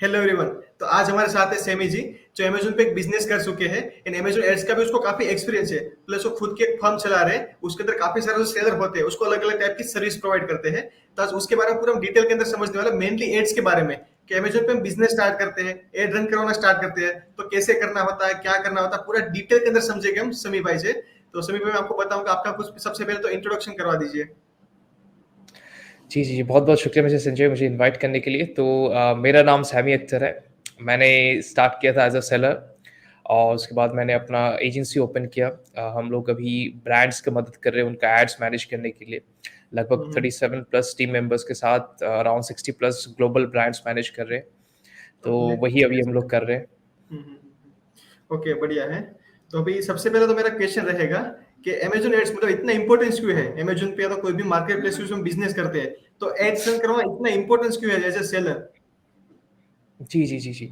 Hello everyone. तो आज हमारे साथ है सेमी जी, जो अमेजोन पे एक बिजनेस कर चुके हैं। इन अमेजोन एड्स का भी उसको काफी एक्सपीरियंस है, प्लस वो खुद की एक फर्म चला रहे हैं। उसके अंदर काफी सारे जो सेलर होते हैं उसको अलग अलग टाइप की सर्विस प्रोवाइड करते हैं। तो आज उसके बारे में पूरा हम डिटेल के अंदर समझने वाले, मेनली एड्स के बारे में कि अमेजोन पे हम बिजनेस स्टार्ट करते हैं, एड रन करवाना स्टार्ट करते हैं तो कैसे करना होता है, क्या करना होता है, पूरा डिटेल के अंदर समझेंगे हम समी भाई से। तो समी भाई मैं आपको बताऊंगा, आपका कुछ सबसे पहले तो इंट्रोडक्शन करवा दीजिए। जी, जी, जी। बहुत-बहुत शुक्रिया मुझे संजय मुझे इनवाइट करने के लिए। तो मेरा नाम सैमी अख्तर है। मैंने स्टार्ट किया था एज़ अ सेलर और उसके बाद मैंने अपना एजेंसी ओपन किया। हम लोग अभी ब्रांड्स की मदद कर रहे हैं उनका एड्स मैनेज करने के लिए। लगभग हम्म। 37 प्लस टीम मेंबर्स के साथ around 60 plus global brands manage कर रहे हैं। तो ओके। वही अभी हम लोग कर रहे हैं। ओके, बढ़िया है। तो अभी सबसे पहले तो मेरा क्वेश्चन रहेगा कि अमेजोन एड्स मतलब इतना इंपॉर्टेंस क्यों है अमेजोन पे, या तो कोई भी मार्केट प्लेस में बिजनेस करते हैं तो एड्स रन करवाना इतना इंपॉर्टेंस क्यों है एज ए सेलर? जी, जी, जी, जी।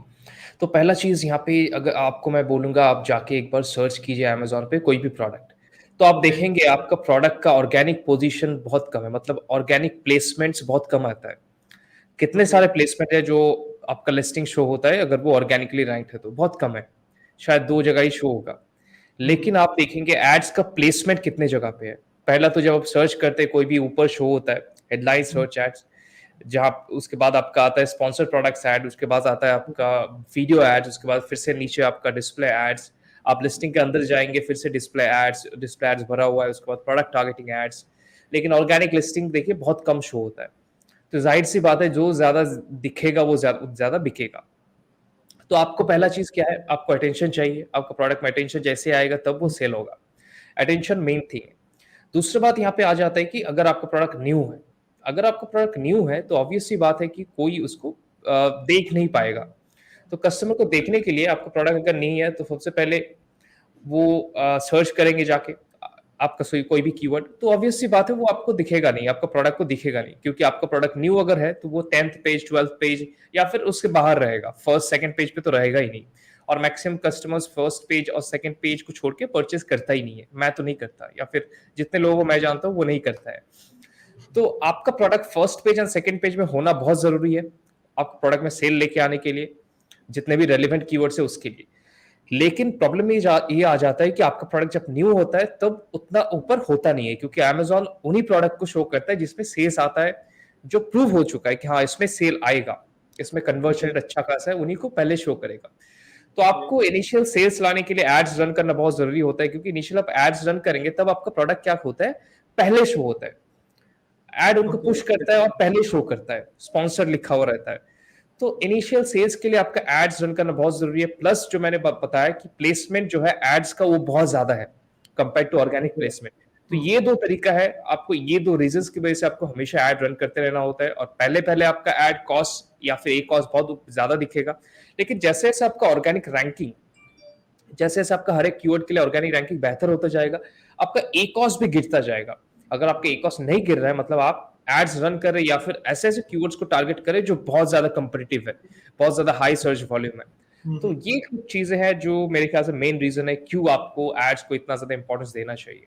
तो पहला चीज़ यहाँ पे अगर आपको मैं बोलूँगा आप जाके एक बार सर्च कीजिए अमेज़न पे कोई भी प्रोडक्ट, तो आप ओके। देखेंगे आपका प्रोडक्ट का ऑर्गेनिक पोज़ीशन बहुत कम है, मतलब ऑर्गेनिक प्लेसमेंट्स बहुत कम आता है। कितने ओके। सारे प्लेसमेंट है जो आपका लिस्टिंग शो होता है अगर वो ऑर्गेनिकली रैंक्ड है तो, बहुत कम है। शायद 2 जगह ही शो होगा। लेकिन आप देखेंगे एड्स का प्लेसमेंट कितने जगह पे है। पहला तो जब आप सर्च करते हैं कोई भी ऊपर शो होता है, हेडलाइन सर्च एड्स, जहाँ उसके बाद आपका आता है स्पॉन्सर्ड प्रोडक्ट्स ऐड, उसके बाद आता है आपका वीडियो एड्स, उसके बाद फिर से नीचे आपका डिस्प्ले एड्स। आप लिस्टिंग के अंदर जाएँगे फिर से डिस्प्ले एड्स भरा हुआ है, उसके बाद प्रोडक्ट टारगेटिंग एड्स। लेकिन ऑर्गेनिक लिस्टिंग देखिए बहुत कम शो होता है। तो ज़ाहिर-सी बात है जो ज़्यादा दिखेगा वो ज़्यादा बिकेगा। तो आपको ओके। पहला चीज़ क्या है, आपको अटेंशन चाहिए, आपका प्रोडक्ट में अटेंशन जैसे आएगा तब वो सेल होगा। अटेंशन मेन थिंग है। दूसरी बात यहाँ पे आ जाता है कि अगर आपका प्रोडक्ट न्यू है, अगर आपका प्रोडक्ट न्यू है तो ऑब्वियस सी बात है कि कोई उसको देख नहीं पाएगा। तो कस्टमर को देखने के लिए आपका प्रोडक्ट अगर नहीं है तो सबसे पहले वो सर्च करेंगे जाके आपका कोई भी कीवर्ड, तो ऑब्वियस सी बात है वो आपको दिखेगा नहीं, आपका प्रोडक्ट को दिखेगा नहीं, क्योंकि आपका प्रोडक्ट न्यू अगर है तो वो 10th पेज 12th पेज या फिर उसके बाहर रहेगा, फर्स्ट सेकंड पेज पे तो रहेगा ही नहीं। और मैक्सिमम कस्टमर्स फर्स्ट पेज और सेकंड पेज को छोड़ के परचेज करता ही नहीं है, मैं तो नहीं करता, या फिर जितने लोगों को मैं जानता हूँ वो नहीं करता है। तो आपका product first page and second page में होना बहुत जरूरी है आपके प्रोडक्ट में सेल लेके आने के लिए, जितने भी रेलिवेंट कीवर्ड्स है उसके लिए। लेकिन प्रॉब्लम ये आ जाता है कि आपका प्रोडक्ट जब न्यू होता है तब उतना ऊपर होता नहीं है, क्योंकि अमेज़न उन्हीं प्रोडक्ट को शो करता है जिसमें सेल्स आता है, जो प्रूव हो चुका है कि हाँ, इसमें सेल आएगा, इसमें कन्वर्जन ओके। रेट अच्छा खासा है, उन्हीं को पहले शो करेगा। तो ओके। आपको इनिशियल सेल्स लाने के लिए एड्स रन करना बहुत ज़रूरी होता है, क्योंकि इनिशियल आप एड्स रन करेंगे तब आपका प्रोडक्ट क्या होता है, पहले शो होता है। एड उनको ओके। पुश करता है और पहले शो करता है, स्पॉन्सर लिखा हुआ रहता है। तो इनिशियल सेल्स के लिए आपका एड्स रन करना बहुत जरूरी है। प्लस जो मैंने बताया कि प्लेसमेंट जो है एड्स का वो बहुत ज्यादा है compare to organic okay. Placement. तो ये दो तरीका है, आपको ये दो रीजंस की वजह से आपको हमेशा एड रन करते रहना होता है। और पहले पहले आपका एड कॉस्ट या फिर ए कॉस्ट बहुत ज्यादा दिखेगा, लेकिन जैसे जैसे आपका ऑर्गेनिक रैंकिंग, जैसे जैसे आपका हर एक कीवर्ड के लिए ऑर्गेनिक रैंकिंग बेहतर होता जाएगा, आपका ए कॉस्ट भी गिरता जाएगा। अगर आपका ए कॉस्ट नहीं गिर रहा है, मतलब आप एड्स रन कर रहे हैं या फिर ऐसे ऐसे कीवर्ड्स को टारगेट करें जो बहुत ज्यादा कंपिटिटिव है, बहुत ज्यादा हाई सर्च वॉल्यूम है। तो ये कुछ चीजें हैं जो मेरे ख्याल से मेन रीजन है क्यों आपको एड्स को इतना ज्यादा इंपॉर्टेंस देना चाहिए।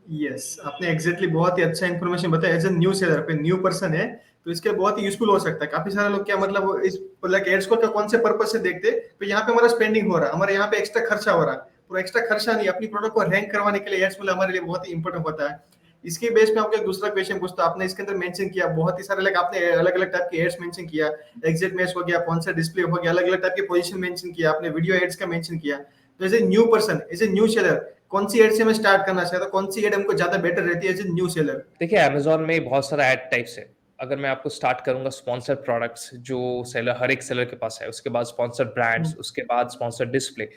यस, आपने एग्जैक्टली बहुत ही अच्छा इन्फॉर्मेशन बताया। एज ए न्यू सेलर पे न्यू पर्सन है तो इसके लिए बहुत ही यूजफुल हो सकता है। काफी सारे लोग क्या मतलब वो इस लाइक एड्स को क्या कौन से पर्पज से देखते हैं, तो यहाँ पे हमारा स्पेंडिंग हो रहा है, हमारे यहाँ पे एक्स्ट्रा खर्चा हो रहा है। पूरा एक्स्ट्रा खर्चा नहीं, अपनी प्रोडक्ट को रैंक करवाने के लिए एड्स मतलब हमारे लिए बहुत ही इंपॉर्टेंट होता है। इसके बेस में आपको एक दूसरा क्वेश्चन पूछता, आपने इसके अंदर मेंशन किया बहुत ही सारे लाइक आपने अलग अलग टाइप के एड्स मेंशन किया, एग्जिट मैच हो गया, स्पॉन्सर डिस्प्ले हो गया, अलग अलग टाइप के पोजीशन मेंशन किया आपने, वीडियो एड्स का मेंशन किया। तो as a new person, as a new seller, कौन सी एड से मैं स्टार्ट करना चाहता हूँ, कौन सी एड हमको ज्यादा बेटर रहती है एज ए न्यू सेलर? देखिए अमेज़न में बहुत सारा एड टाइप्स है। अगर मैं आपको स्टार्ट करूँगा स्पॉन्सर्ड प्रोडक्ट्स जो सेलर हर एक सेलर के पास है, उसके बाद स्पॉन्सर्ड ब्रांड्स, उसके बाद स्पॉन्सर्ड डिस्प्ले,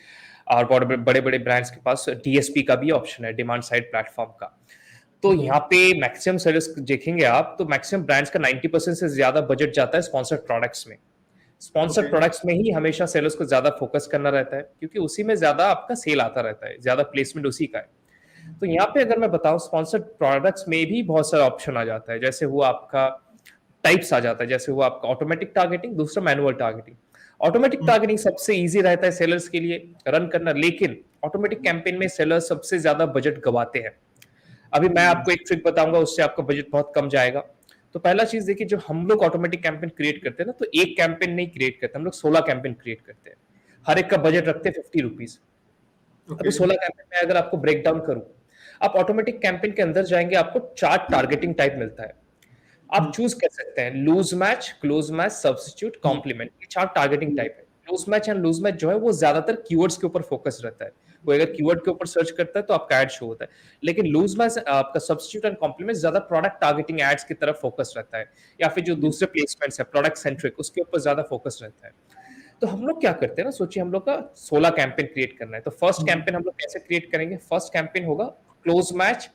और बड़े-बड़े ब्रांड्स के पास डीएसपी का भी ऑप्शन है, डिमांड साइड प्लेटफ़ॉर्म का। तो ओके। यहाँ पे मैक्सिमम सेलर्स देखेंगे आप तो मैक्सिमम ब्रांड्स का 90% से ज़्यादा बजट जाता है स्पॉन्सर्ड प्रोडक्ट्स में। Sponsored okay. प्रोडक्ट्स में ही हमेशा सेलर्स को ज़्यादा फोकस करना रहता है, क्योंकि उसी में ज़्यादा आपका सेल आता रहता है, ज़्यादा प्लेसमेंट उसी का है। तो यहाँ पे अगर मैं बताऊँ स्पॉन्सर्ड प्रोडक्ट्स में भी बहुत सारा ऑप्शन आ जाता है, जैसे हुआ आपका टाइप्स आ जाता है, जैसे हुआ आपका ऑटोमेटिक टारगेटिंग, दूसरा मैनुअल टारगेटिंग। ऑटोमेटिक टारगेटिंग सबसे ईज़ी रहता है सेलर्स के लिए रन करना, लेकिन ऑटोमेटिक कैंपेन में सेलर्स सबसे ज़्यादा बजट गँवाते हैं। अभी मैं आपको एक ट्रिक बताऊँगा, उससे आपका बजट बहुत कम जाएगा। तो पहला चीज देखिए, जो हम लोग ऑटोमेटिक कैंपेन क्रिएट करते हैं ना, तो एक कैंपेन नहीं क्रिएट करते, हम लोग 16 कैंपेन क्रिएट करते हैं। हर एक का बजट रखते हैं 50 रुपीज। अभी ओके। 16 कैंपेन में अगर आपको ब्रेक डाउन करूं, आप ऑटोमेटिक कैंपेन के अंदर जाएंगे, आपको 4 टारगेटिंग टाइप मिलता है। आप हम्म। चूज कर सकते हैं loose match, close match, substitute, complement, ये 4 टारगेटिंग टाइप है। Close match and loose match जो है वो ज्यादातर कीवर्ड्स के ऊपर फोकस रहता है। वो अगर कीवर्ड के ऊपर सर्च करता है तो आपका एड शो होता है। लेकिन लूज मैच आपका सब्स्टिट्यूट एंड कॉम्प्लीमेंट ज्यादा प्रोडक्ट टारगेटिंग एड्स की तरफ फोकस रहता है, या फिर जो दूसरे प्लेसमेंट्स है प्रोडक्ट सेंट्रिक, उसके ऊपर ज्यादा फोकस रहता है। तो हम लोग क्या करते हैं ना, सोचिए हम लोग का 16 कैंपेन क्रिएट करना है, तो फर्स्ट कैंपेन हम लोग कैसे क्रिएट करेंगे? फर्स्ट कैंपेन होगा क्लोज मैच।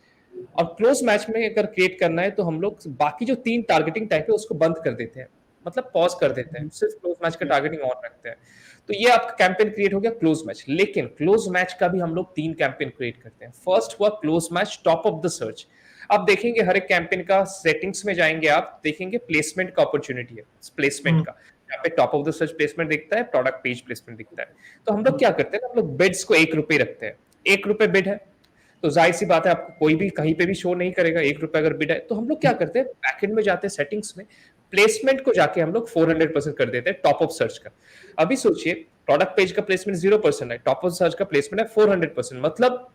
और क्लोज मैच में अगर क्रिएट करना है तो हम लोग बाकी जो 3 टारगेटिंग टाइप है उसको बंद कर देते हैं, मतलब पॉज कर देते हैं, सिर्फ क्लोज मैच का टारगेटिंग ऑन रखते हैं। तो ये आपका कैंपेन क्रिएट हो गया क्लोज मैच। लेकिन क्लोज मैच का भी हम लोग 3 कैंपेन क्रिएट करते हैं। फर्स्ट हुआ close match top of the search. आप देखेंगे हर एक कैंपेन का सेटिंग्स में जाएंगे, आप देखेंगे प्लेसमेंट का अपॉर्चुनिटी है, प्लेसमेंट का यहाँ पे top of the search placement दिखता है, प्रोडक्ट पेज प्लेसमेंट दिखता है। तो हम लोग क्या करते हैं ना, हम लोग बिड्स को 1 रुपए रखते हैं। 1 रुपए बिड है, तो जाहिर सी बात है आपको कोई भी कहीं पे भी शो नहीं करेगा 1 रुपए अगर बिड है। तो हम लोग क्या करते हैं, बैकएंड में जाते हैं सेटिंग्स में, प्लेसमेंट को जाके हम लोग 400% कर देते हैं टॉप ऑफ सर्च का। अभी सोचिए, प्रोडक्ट पेज का प्लेसमेंट 0% है, टॉप ऑफ सर्च का प्लेसमेंट है 400%, मतलब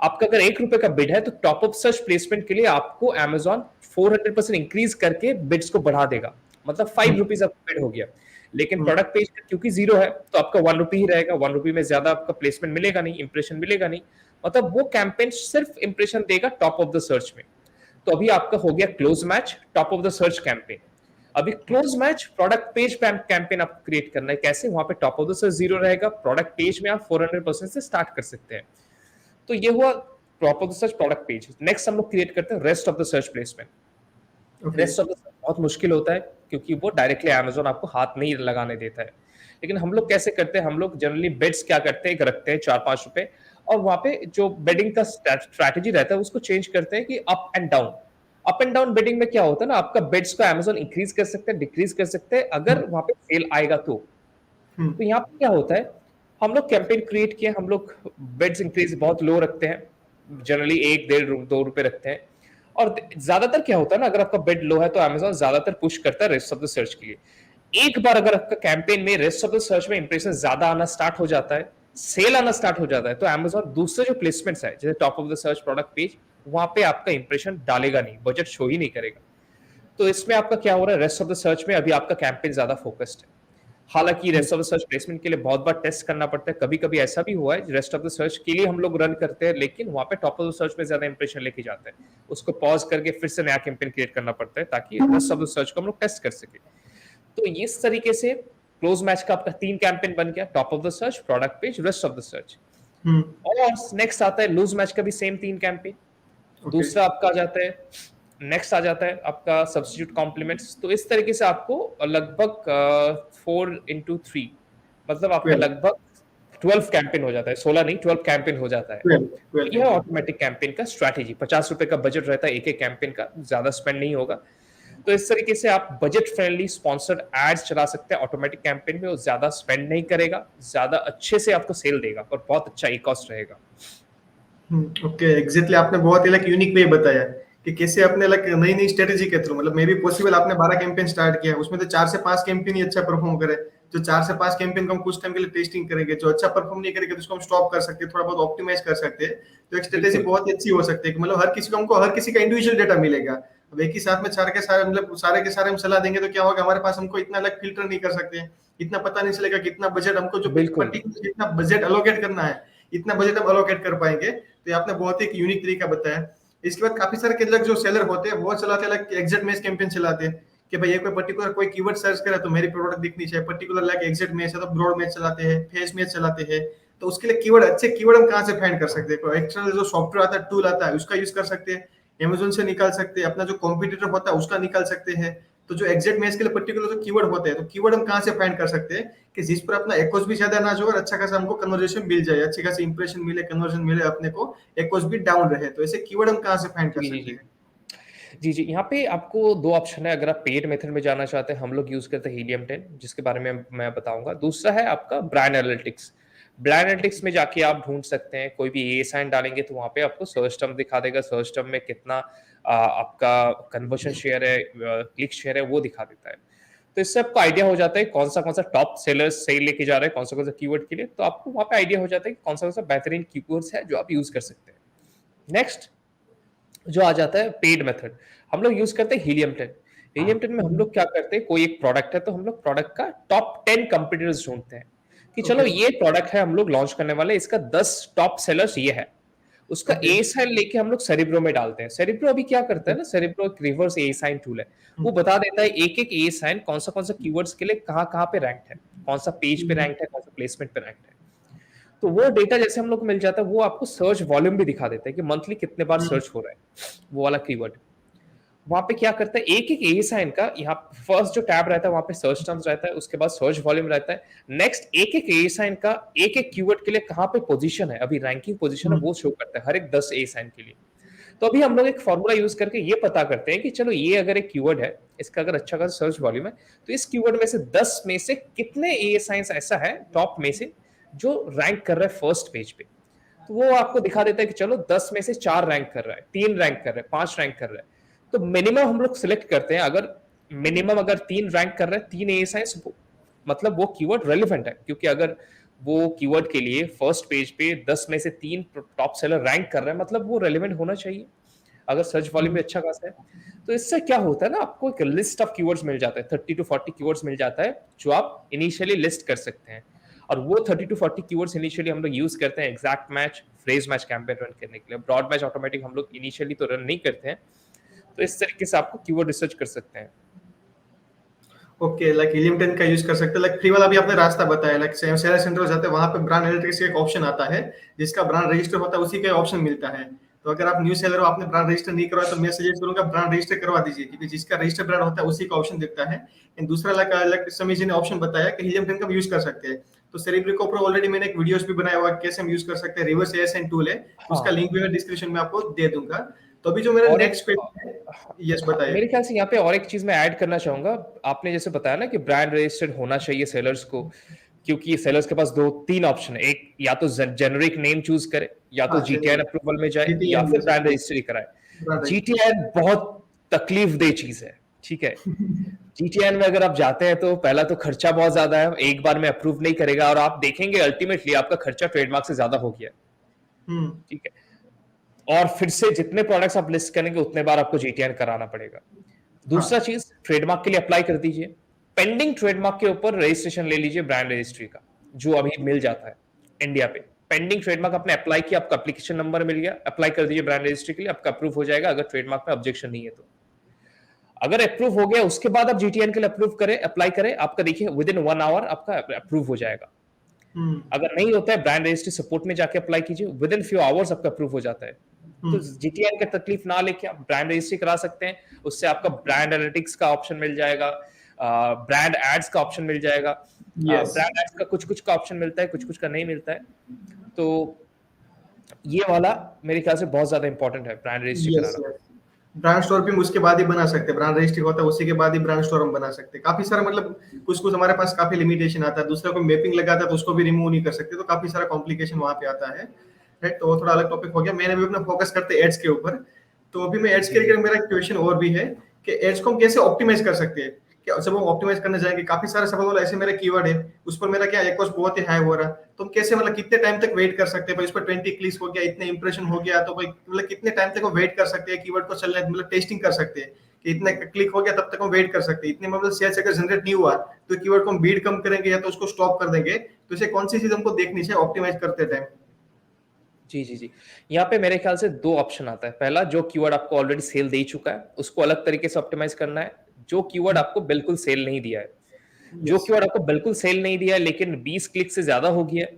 आपका अगर 1 रुपए का बिड है तो टॉप ऑफ सर्च प्लेसमेंट के लिए आपको अमेजॉन 400% इंक्रीज करके बिड्स को बढ़ा देगा, मतलब 5 रुपीज आपका बिड हो गया। लेकिन प्रोडक्ट पेज का क्योंकि 0 है तो आपका 1 रुपी ही रहेगा, 1 रुपी में ज्यादा आपका प्लेसमेंट मिलेगा नहीं, इंप्रेशन मिलेगा नहीं, मतलब वो कैंपेन सिर्फ इंप्रेशन देगा टॉप ऑफ द सर्च में। तो अभी आपका हो गया close match top of the search campaign. अभी close match product page campaign आपको क्रिएट करना है, कैसे? वहां पे टॉप ऑफ द सर्च 0 रहेगा, प्रोडक्ट पेज में आप 400% से स्टार्ट कर सकते हैं। तो ये हुआ top of the search product page. Next हम लोग क्रिएट करते हैं rest of the search placement. Okay. Rest of the search बहुत मुश्किल होता है, क्योंकि वो डायरेक्टली अमेजोन आपको हाथ नहीं लगाने देता है। लेकिन हम लोग कैसे करते हैं, हम लोग जनरली बेड्स क्या करते हैं, रखते हैं 4-5 रुपए, और वहां पे जो बेडिंग का स्ट्रैटेजी रहता है उसको चेंज करते हैं कि up and down. Up and down bidding में क्या होता है ना, आपका बेड्स को अमेजोन इंक्रीज कर सकते हैं, डिक्रीज कर सकते हैं, अगर वहां पे सेल आएगा तो। तो यहाँ पे क्या होता है, हम लोग कैंपेन क्रिएट किए, हम लोग बेड्स इंक्रीज बहुत लो रखते हैं, जनरली 1, 1.5, 2 रुपए रखते हैं। और ज्यादातर क्या होता है ना, अगर आपका बेड लो है तो अमेजोन ज्यादातर पुश करता है रेस्ट ऑफ द सर्च के लिए। एक बार अगर आपका कैंपेन में रेस्ट ऑफ द सर्च में इंप्रेशन ज्यादा आना स्टार्ट हो जाता है, सेल आना स्टार्ट हो जाता है, तो अमेजोन दूसरे जो प्लेसमेंट्स है जैसे top of the search product page, वहां पे आपका इंप्रेशन डालेगा नहीं, बजट शो ही नहीं करेगा। तो इसमें आपका क्या हो रहा है, रेस्ट ऑफ द सर्च में अभी आपका कैंपेन ज्यादा फोकस्ड है। हालांकि rest of the search placement के लिए बहुत बार टेस्ट करना पड़ता है, कभी कभी ऐसा भी हुआ है रेस्ट ऑफ द सर्च के लिए हम लोग रन करते हैं, लेकिन वहां पे टॉप ऑफ द सर्च में ज्यादा इंप्रेशन लेके जाते हैं, उसको पॉज करके फिर से नया कैंपेन क्रिएट करना पड़ता है ताकि रेस्ट ऑफ द सर्च को हम लोग टेस्ट कर सके। तो इस तरीके से क्लोज मैच का आपका 3 कैंपेन बन गया, top of the search, product page, rest of the search. और नेक्स्ट आता है लूज मैच का भी सेम 3 कैंपेन। दूसरा आपका आ जाता है, नेक्स्ट आ जाता है आपका सब्स्टिट्यूट कॉम्प्लीमेंट्स। तो इस तरीके से आपको लगभग 4x3, मतलब आपका लगभग 12 कैंपेन हो जाता है, 16 नहीं 12 कैंपेन हो जाता है। यह ऑटोमेटिक कैंपेन का स्ट्रैटेजी, 50 रुपए का बजट रहता है एक एक कैंपेन का, ज्यादा स्पेंड नहीं होगा। तो इस तरीके से आप बजट फ्रेंडली स्पॉन्सर्ड एड्स चला सकते हैं ऑटोमेटिक कैंपेन में, वो ज्यादा स्पेंड नहीं करेगा, ज्यादा अच्छे से आपको सेल देगा और बहुत अच्छा ई कॉस्ट रहेगा। ओके, एग्जैक्टली आपने बहुत ही यूनिक वे बताया कि कैसे अपने नई नई स्ट्रेटेजी के थ्रू, मतलब मे भी पॉसिबल आपने 12 कैंपेन स्टार्ट किया, उसमें तो 4 से 5 कैंपेन ही अच्छा परफॉर्म करे। जो 4 से 5 कैंपेन को हम कुछ टाइम के लिए टेस्टिंग करेंगे, जो अच्छा परफॉर्म नहीं करेंगे तो उसको हम स्टॉप कर सकते हैं, थोड़ा बहुत ऑप्टिमाइज कर सकते हैं। तो एक स्ट्रेटेजी बहुत ही अच्छी हो सकती है कि मतलब हर किसी को, हमको हर किसी का इंडिविजुअल डेटा मिलेगा। अब एक ही साथ में सारे के सारे, मतलब सारे के सारे हम सलाह देंगे तो क्या होगा, हमारे पास हमको इतना अलग फिल्टर नहीं कर सकते, इतना पता नहीं चलेगा कितना बजट हमको, जो पर्टिकुलर कितना बजट अलोकेट करना है, इतना बजट हम अलोकेट कर पाएंगे। तो आपने बहुत ही एक यूनिक तरीका बताया। इसके बाद काफी सारे के जो सेलर होते हैं वो चलाते हैं एग्जैक्ट मैच कैंपेन चलाते हैं कि भाई ये कोई पर्टिकुलर कोई कीवर्ड सर्च करे तो मेरी प्रोडक्ट दिखनी चाहिए, पर्टिकुलर एग्जैक्ट मैच है तो ब्रॉड मैच चलाते हैं, फेस मैच चलाते हैं। तो उसके लिए कीवर्ड, अच्छे कीवर्ड हम कहाँ से फाइंड कर सकते हैं? एक्सटर्नल जो सॉफ्टवेयर आता है, टूल आता है, उसका यूज कर सकते हैं, अमेज़न से निकाल सकते हैं, अपना जो कॉम्पिटिटर होता है उसका निकाल सकते हैं। तो जो एग्जैक्ट मैच के लिए पर्टिकुलर जो कीवर्ड होते हैं, तो कीवर्ड हम कहाँ से फाइंड कर सकते हैं कि जिस पर अपना एक्वस भी ज्यादा ना जो और अच्छा खासा हमको कन्वर्जेशन मिल जाए, अच्छी खासी इंप्रेशन मिले, कन्वर्जन मिले, अपने को एक्वस भी डाउन रहे। तो ऐसे कीवर्ड हम कहाँ से फाइंड कर सकते हैं? जी जी, यहाँ पे आपको 2 ऑप्शन है। अगर आप पेड मेथड में जाना चाहते हैं, हम लोग यूज करते हैं हीलियम 10, जिसके बारे में मैं बताऊंगा। दूसरा है आपका ब्रांड एनालिटिक्स। ब्रांड एनालिटिक्स में जाके आप ढूंढ सकते हैं, कोई भी ए साइन डालेंगे तो वहां पे आपको सर्च टर्म दिखा देगा, सर्च टर्म में कितना आपका कन्वर्जन शेयर है, क्लिक शेयर है, वो दिखा देता है। तो इससे आपको आइडिया हो जाता है कौन सा टॉप सेलर्स सेल लेके जा रहे हैं, कौन सा कीवर्ड के लिए, तो आपको वहां पे आइडिया हो जाता है कि कौन सा बेहतरीन कीवर्ड्स है जो आप यूज कर सकते हैं। नेक्स्ट जो आ जाता है पेड मेथड, हम लोग यूज करते हैं हीलियम 10। हीलियम 10 में हम लोग क्या करते हैं, कोई एक प्रोडक्ट है तो हम लोग प्रोडक्ट का टॉप 10 कंपीटिटर्स ढूंढते हैं कि चलो ओके। ये प्रोडक्ट है हम लोग लॉन्च करने वाले, इसका 10 टॉप सेलर्स ये है, उसका ओके। ए साइन लेके हम लोग सेरिब्रो में डालते हैं। सेरिब्रो अभी क्या करता है ना, सेरिब्रो एक रिवर्स ए साइन टूल है, वो बता देता है एक एक ए साइन कौन सा कीवर्ड्स के लिए कहाँ पे रैंक है, कौन सा पेज पे रैंक है, कौन सा प्लेसमेंट पे रैंक है। तो वो डेटा जैसे हम लोग को मिल जाता है, वो आपको सर्च वॉल्यूम भी दिखा देता है कि मंथली कितने बार सर्च हो रहा है वो वाला कीवर्ड। वहां पे क्या करता है, एक एक ए साइन का यहाँ फर्स्ट जो टैब रहता है वहां पे सर्च टर्म्स रहता है, उसके बाद सर्च वॉल्यूम रहता है, नेक्स्ट एक एक ए साइन का एक एक कीवर्ड के लिए कहाँ पे पोजीशन है, अभी रैंकिंग पोजीशन है वो शो करता है हर एक 10 ए साइन के लिए। तो अभी हम लोग एक फॉर्मूला यूज करके ये पता करते हैं कि चलो ये अगर एक कीवर्ड है, इसका अगर अच्छा खासा सर्च वॉल्यूम है, तो इस कीवर्ड में से 10 में से कितने ए साइंस ऐसा है टॉप में से जो रैंक कर रहा है फर्स्ट पेज पे। तो वो आपको दिखा देता है कि चलो 10 में से 4 रैंक कर रहा है, 3 रैंक कर रहा है, 5 रैंक कर रहा है। तो मिनिमम हम लोग सिलेक्ट करते हैं, अगर मिनिमम अगर 3 रैंक कर रहा है, 3 ए साइंस, मतलब वो कीवर्ड रेलिवेंट है, क्योंकि अगर वो कीवर्ड के लिए फर्स्ट पेज पे 10 में से 3 टॉप सेलर रैंक कर रहे हैं, मतलब वो रेलिवेंट होना चाहिए अगर सर्च वॉल्यूम भी अच्छा खासा है। तो इससे क्या होता है ना, आपको एक लिस्ट ऑफ कीवर्ड्स मिल जाता है, 30 to 40 कीवर्ड्स मिल जाता है जो आप इनिशियली लिस्ट कर सकते हैं। और वो 30 to 40 कीवर्ड्स इनिशियली हम लोग यूज करते हैं exact match, phrase match campaign run करने के लिए। ब्रॉड मैच ऑटोमेटिक हम लोग इनिशियली तो रन नहीं करते हैं। तो इस तरीके से आपको कीवर्ड रिसर्च कर सकते हैं। ओके, लाइक हीलियम 10 का यूज कर सकते हैं। लाइक फ्री वाला भी आपने रास्ता बताया, लाइक सेलर सेंटर जाते हैं वहां पे ब्रांड एनालिटिक्स का एक ऑप्शन आता है, जिसका ब्रांड रजिस्टर होता है उसी का ऑप्शन मिलता है। तो अगर आप न्यू सेलर हो, आपने ब्रांड रजिस्टर नहीं करवाया, तो मैं सजेस्ट करूंगा ब्रांड रजिस्टर करवा दीजिए, क्योंकि जिसका रजिस्टर ब्रांड होता है उसी का ऑप्शन दिखता है। एंड दूसरा लाइक समीर जी ने ऑप्शन बताया कि हीलियम 10 का यूज कर सकते हैं। तो सेरिब्रो के ऊपर ऑलरेडी मैंने एक वीडियोस भी बनाया हुआ है कैसे हम यूज कर सकते हैं, रिवर्स एएसएन टूल है, उसका हाँ, लिंक भी मैं डिस्क्रिप्शन में आपको दे दूंगा। तो अभी जो मेरा और एक नेक्स्ट क्वेश्चन है, यस हाँ, बताइए। मेरे ख्याल से यहाँ पे और एक चीज मैं ऐड करना चाहूंगा। आपने जैसे बताया ना कि ब्रांड रजिस्टर्ड होना चाहिए सेलर्स को, क्योंकि सेलर्स के पास 2-3 ऑप्शन है, एक या तो जेनरिक नेम चूज करे, या तो हाँ, जीटीआईएन अप्रूवल में जाए, या जीटीएन फिर यस, ब्रांड रजिस्ट्री कराए। Brand register. जीटीआईएन बहुत तकलीफ दे चीज है, ठीक है। जीटीआईएन में अगर आप जाते हैं तो पहला तो खर्चा बहुत ज्यादा है, एक बार में अप्रूव नहीं करेगा, और आप देखेंगे अल्टीमेटली आपका खर्चा ट्रेडमार्क से ज्यादा हो गया, हम्म। ठीक है। और फिर से जितने प्रोडक्ट्स आप लिस्ट करेंगे उतने बार आपको जीटीआईएन कराना पड़ेगा। दूसरा हाँ। चीज, ट्रेडमार्क के लिए अप्लाई कर दीजिए, पेंडिंग ट्रेडमार्क के ऊपर रजिस्ट्रेशन ले लीजिए ब्रांड रजिस्ट्री का, जो अभी मिल जाता है इंडिया पे। पेंडिंग ट्रेडमार्क आपने अप्लाई किया, आपका एप्लीकेशन नंबर मिल गया, अप्लाई कर दीजिए ब्रांड रजिस्ट्री के लिए, आपका अप्रूव हो जाएगा अगर ट्रेडमार्क में ऑब्जेक्शन नहीं है तो। अगर अप्रूव हो गया उसके बाद आप जीटीएन के लिए अप्रूव करें, अप्लाई करें, आपका देखिए विद इन 1 आवर आपका अप्रूव हो जाएगा। हम्म। अगर नहीं होता है, ब्रांड रजिस्ट्री सपोर्ट में जाके अप्लाई कीजिए, विद इन फ्यू आवर्स आपका अप्रूव हो जाता है। तो हम्म। जीटीएन का तकलीफ ना लेके आप ब्रांड रजिस्ट्री करा सकते हैं, उससे आपका ब्रांड एनालिटिक्स का ऑप्शन मिल जाएगा, ब्रांड एड्स का ऑप्शन मिल जाएगा। यस। ब्रांड एड्स का कुछ कुछ का ऑप्शन मिलता है, कुछ कुछ का नहीं मिलता है। तो ये वाला मेरे ख्याल से बहुत ज्यादा इंपॉर्टेंट है, ब्रांड रजिस्ट्री यस। कराना। यस। ब्रांड स्टोर भी हम उसके बाद ही बना सकते हैं, ब्रांड रजिस्ट्री होता है उसी के बाद ही ब्रांड स्टोर हम बना सकते हैं। काफी सारा मतलब कुछ कुछ हमारे पास काफी लिमिटेशन आता है, दूसरा कोई मैपिंग लगाता है तो उसको भी रिमूव नहीं कर सकते, तो काफी सारा कॉम्प्लिकेशन वहां पे आता है। राइट, तो वो थोड़ा अलग टॉपिक हो गया। मैंने भी अपना फोकस करते एड्स के ऊपर। तो अभी मैं एड्स के लिए मेरा क्वेश्चन और भी है कि एड्स को हम कैसे ऑप्टिमाइज कर सकते हैं। कि जब हम ऑप्टिमाइज करने जाएंगे, काफी सारे सपोज वाला ऐसे मेरा कीवर्ड है, उस पर मेरा क्या एक बहुत ही हाई हो रहा, तो हम कैसे मतलब कितने टाइम तक वेट कर सकते हैं, भाई उस पर 20 क्लिक्स हो गया, इतने इंप्रेशन हो गया, तो भाई मतलब कितने टाइम तक वो वेट कर सकते हैं कीवर्ड को चलने, मतलब टेस्टिंग कर सकते हैं कि इतने क्लिक हो गया तब तक हम वेट कर सकते हैं, इतने मतलब सेल्स अगर जनरेट नहीं हुआ तो कीवर्ड को हम बीड कम करेंगे या तो उसको स्टॉप कर देंगे। तो इसे कौन सी चीज हमको देखनी चाहिए ऑप्टिमाइज करते टाइम। जी जी जी, यहाँ पे मेरे ख्याल से 2 ऑप्शन आता है। पहला, जो कीवर्ड आपको ऑलरेडी सेल दे चुका है उसको अलग तरीके से ऑप्टिमाइज करना है। जो कीवर्ड आपको बिल्कुल सेल नहीं दिया है, जो यस। कीवर्ड आपको बिल्कुल सेल नहीं दिया है लेकिन 20 क्लिक से ज्यादा हो गया है,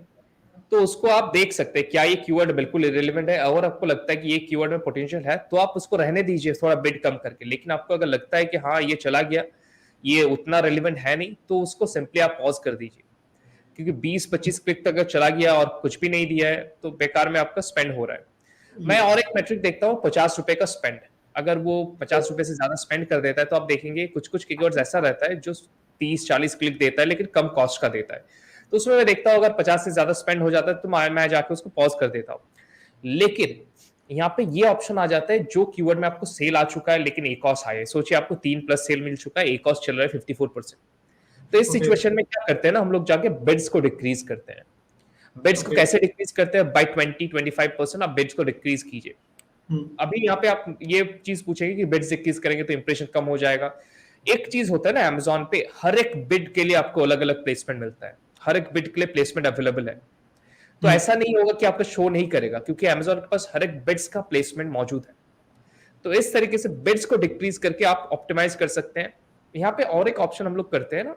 तो उसको आप देख सकते हैं क्या ये कीवर्ड बिल्कुल इरेलेवेंट है, और आपको लगता है कि ये कीवर्ड में पोटेंशियल है तो आप उसको रहने दीजिए थोड़ा बिड कम करके। लेकिन आपको अगर लगता है कि हाँ ये चला गया, ये उतना रेलिवेंट है नहीं, तो उसको सिंपली आप पॉज कर दीजिए, क्योंकि 20-25 क्लिक तक अगर चला गया और कुछ भी नहीं दिया है तो बेकार में आपका स्पेंड हो रहा है। मैं और एक मेट्रिक देखता हूँ, 50 रुपए का स्पेंड। अगर वो 50 रुपए से ज्यादा स्पेंड कर देता है तो आप देखेंगे कुछ कुछ कीवर्ड्स ऐसा रहता है जो 30-40 क्लिक देता है लेकिन कम कॉस्ट का देता है। तो उसमें मैं देखता हूँ अगर 50 से ज्यादा स्पेंड हो जाता है तो मैं जाके उसको पॉज कर देता हूँ। लेकिन यहाँ पे ये ऑप्शन आ जाता है जो कीवर्ड में आपको सेल आ चुका है लेकिन एक कॉस्ट आया है। सोचिए आपको 3+ सेल मिल चुका है, एक कॉस्ट चल रहा है 54%। तो इस ओके। सिचुएशन में क्या करते हैं ना, हम लोग जाके बिड्स को डिक्रीज करते हैं। बिड्स को ओके। कैसे डिक्रीज करते हैं? बाय 20-25% आप बिड्स को डिक्रीज कीजिए। हम्म। अभी यहाँ पे आप ये चीज पूछेंगे कि बिड्स डिक्रीज करेंगे तो इंप्रेशन कम हो जाएगा। एक चीज होता है ना, अमेजोन पे हर एक बिड के लिए आपको अलग अलग प्लेसमेंट मिलता है, हर एक बिड के लिए प्लेसमेंट अवेलेबल है। तो हम्म। ऐसा नहीं होगा कि आपका शो नहीं करेगा, क्योंकि अमेजोन के पास हर एक बिड्स का प्लेसमेंट मौजूद है। तो इस तरीके से बिड्स को डिक्रीज करके आप ऑप्टिमाइज कर सकते हैं। यहाँ पे और एक ऑप्शन हम लोग करते हैं ना